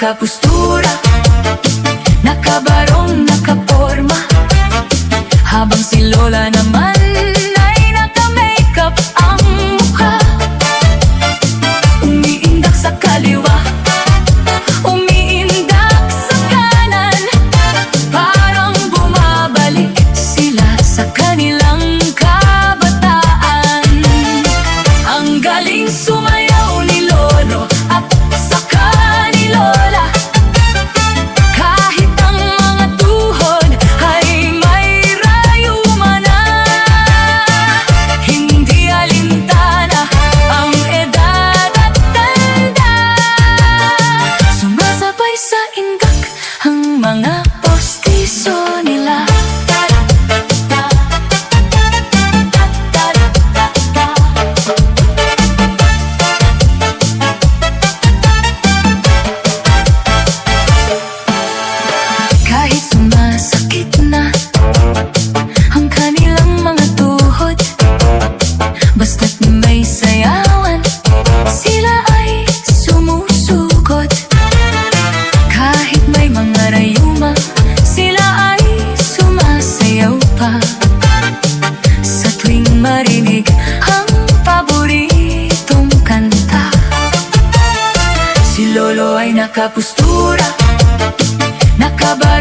nakapustura, nakabarong, nakaporma, habang si Lola naman ay naka-makeup ang mukha. Umiindak sa kaliwa, umiindak sa kanan, parang bumabalik sila sa kanilang kabataan. Ang galing sumayaw ni Lolo at saka ni Lola, kahit ang mga tuhod ay may rayuma na. Hindi alintana ang edad at tanda, sumasabay sa indak ang mga postiso nila. Kahit sumasakit na ang kanilang mga tuhod, basta't may sayawan, sila ay sumusugod. Kahit may mga rayuma, sila ay sumasayaw pa. Sa tuwing marinig ang paboritong kanta, si Lolo ay nakapustura, nakaba